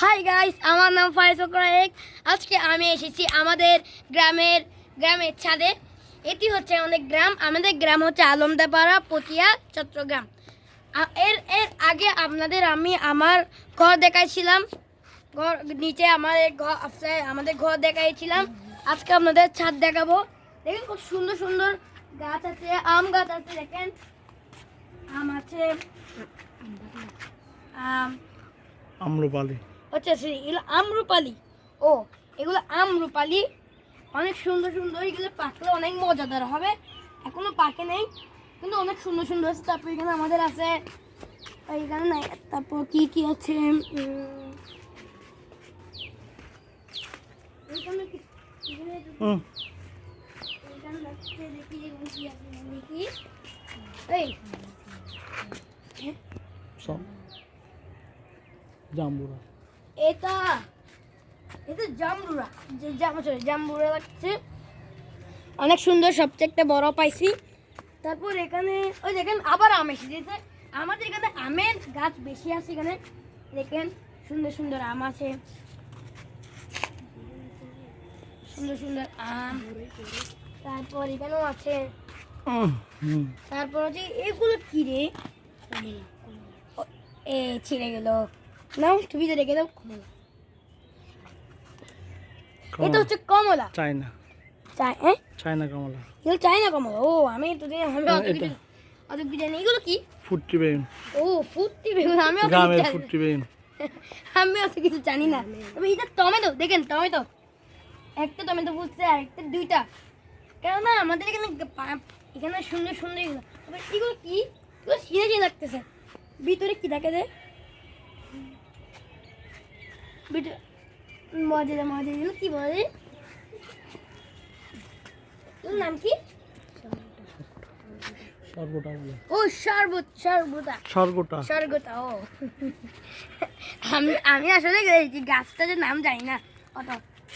Hi guys, আমার নাম ফাইজুর রহমান। আজকে আমি এসেছি আমাদের গ্রামের ছাদে। এটি হচ্ছে আমাদের গ্রাম হচ্ছে আলমদাপাড়া, পতিয়া, চট্টগ্রাম। এর এর আগে আমি আমার ঘর দেখাইছিলাম, ঘর নিচে আমাদের ঘর দেখাইছিলাম। আজকে আপনাদের ছাদ দেখাবো। দেখেন খুব সুন্দর সুন্দর গাছ আছে, আম গাছ আছে। দেখেন আম আছে, আম্রপালি হচ্ছে এগুলো আমরুপালি। এগুলো আমরুপালি, অনেক সুন্দর সুন্দর। এগুলো পাকলে অনেক মজাদার হবে। এখনো পাকে নেই কিন্তু অনেক সুন্দর সুন্দর আছে। তারপর এখানে আমাদের আছে, এখানে নাই। তারপর কি কি আছে, জাম্বুরা। এটা জাম্বুরা লাগছে, অনেক সুন্দর। সবচেয়ে একটা বড় পাইছি। তারপর এখানে ওই দেখেন আবার আম এসে দিয়েছে। আমাদের এখানে আমের গাছ বেশি আছে। এখানে দেখেন সুন্দর সুন্দর আম আছে, সুন্দর সুন্দর আম। তারপর এখানেও আছে। তারপর হচ্ছে এগুলো কি রে, এ ছিঁড়ে গেল। নাও টুপিতে রেখে দাও। এটা হচ্ছে কমলা, চায়না কমলা। এগুলো চায়না কমলা। আমি তো অত কিছু জানি। এগুলো কি? ফুটকি বেগুন। ফুটকি বেগুন। আমি অত কিছু জানি না। তবে এটা টমেটো। দেখেন টমেটো, একটা টমেটো ফুটছে আর একটা দুইটা। কেননা আমাদের এখানে সুন্দর সুন্দর এগুলো। তবে এগুলো কি? এগুলো সিনে লাগতেছে। ভিতরে কি থাকে রে? মজা এগুলো কি বলে? এর নাম কি? সরগোটা। আমি আসলে গাছটা যে নাম জানি না অত।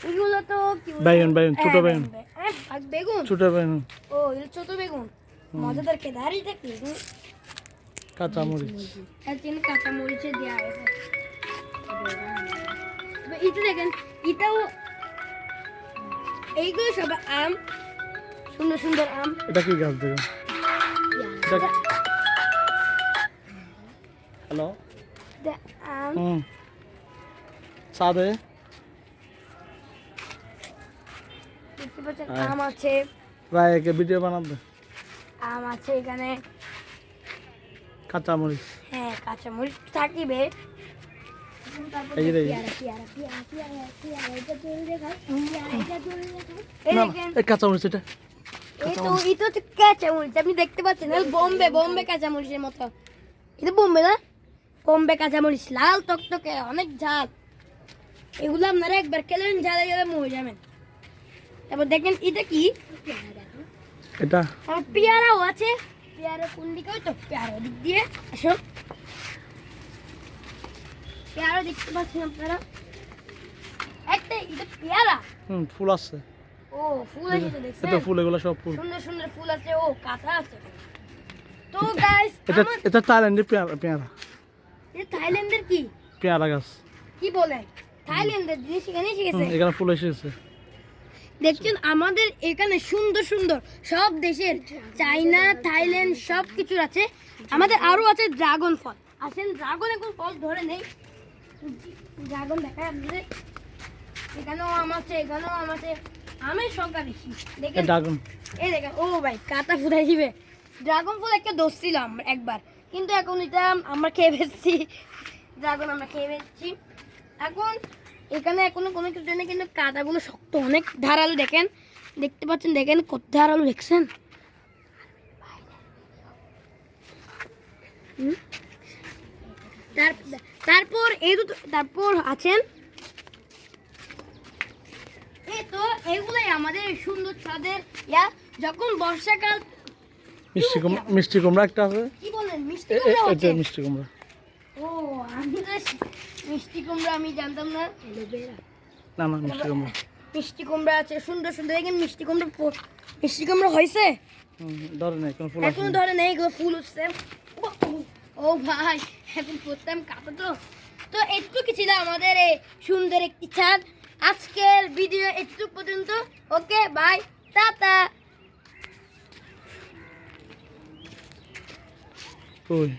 এগুলো তো কি বেগুন, ছোট বেগুন। বেগুন, ছোট বেগুন। এগুলো ছোট বেগুন। মজাদার খেতে। আর এটা কি? কাঁচামরিচ। কাঁচামরিচে দেওয়া হয়েছে। এটা দেখেন, এটাও, এইগুলো সব আম, সুন্দর সুন্দর আম। এটা কি গাছ দেখুন? হ্যালো, আম। সাদে দেখতে পাচ্ছেন আম আছে। রায়কে ভিডিও বানাবে। আম আছে এখানে, কাঁচামরিচ। হ্যাঁ কাঁচামরিচ থাকিবে। কাঁচামরিচ এটা। এটা হচ্ছে কাঁচামরিচ। আপনি দেখতে পাচ্ছেন বোম্বে কাঁচামরিচের মতো। এটা বোম্বে না, বোম্বে কাঁচামরিচ। লাল টকটকে, অনেক ঝাল। এগুলো আপনারা একবার খেলেন, ঝালে ঝালে মরে যাবেন। তারপর দেখেন এটা কি? এটা পেয়ারাও আছে। পেয়ারা কোন দিকে? ওই তো পেয়ারা দিক দিয়ে আসো। পেয়ারা দেখতে পাচ্ছেন আপনারা। একটা এটা পেয়ারা। ফুল আছে। ফুল আছে তো দেখছেন? এটা ফুল, এগুলো সব ফুল। সুন্দর সুন্দর ফুল আছে। কাঁচা আছে। তো গাইস, এটা থাইল্যান্ডের পেয়ারা। এটা থাইল্যান্ডের কি পেয়ারা গাছ। কি বলেন? থাইল্যান্ডের জিনিস এখানে শিখেছে। এখানে ফুল এসেছে। দেখছেন আমাদের এখানে সুন্দর সুন্দর সব দেশের, চায়না, থাইল্যান্ড সব কিছু আছে। আমাদের আরো আছে ড্রাগন ফল। আসেন, ড্রাগন এখন ফল ধরে নেই। ড্রাগন দেখায় আপনাদের। এখানেও আম আছে, এখানেও আম আছে। আমের সংখ্যা বেশি। দেখেন ড্রাগন, এই দেখেন। ভাই কাঁটা ফুটাই দিবে। ড্রাগন ফল একটা ধরছিলাম একবার, কিন্তু এখন এটা আমরা খেয়ে ফেলছি। ড্রাগন আমরা খেয়ে ফেলছি। এখন এখানে এখনো কোনো কিছু নেই, কিন্তু কাঁটাগুলো শক্ত, অনেক ধারালো। দেখতে পাচ্ছেন, দেখেন কত ধারালো, দেখছেন? তারপর আছেন এগুলাই আমাদের সুন্দর ছাদের যখন বর্ষাকাল। মিষ্টি কুমড়া একটা আছে। কি বলেন? এটা মিষ্টি কুমড়া। আমি তো মিষ্টি কুমড়া আমি জানতাম না। না মিষ্টি কুমড়া আছে, সুন্দর সুন্দর। দেখেন মিষ্টি কুমড়া হয়েছে। ধরে নেই কোনো ফুল, এখনো ধরে নেই। এগুলো ফুল হচ্ছে। ভাই এখন করতাম কাঁটা তো। তো একটু ছিল আমাদের এই সুন্দর একটি ছাদ। আজকের ভিডিও একটু পর্যন্ত। Okay bye, tata. ওই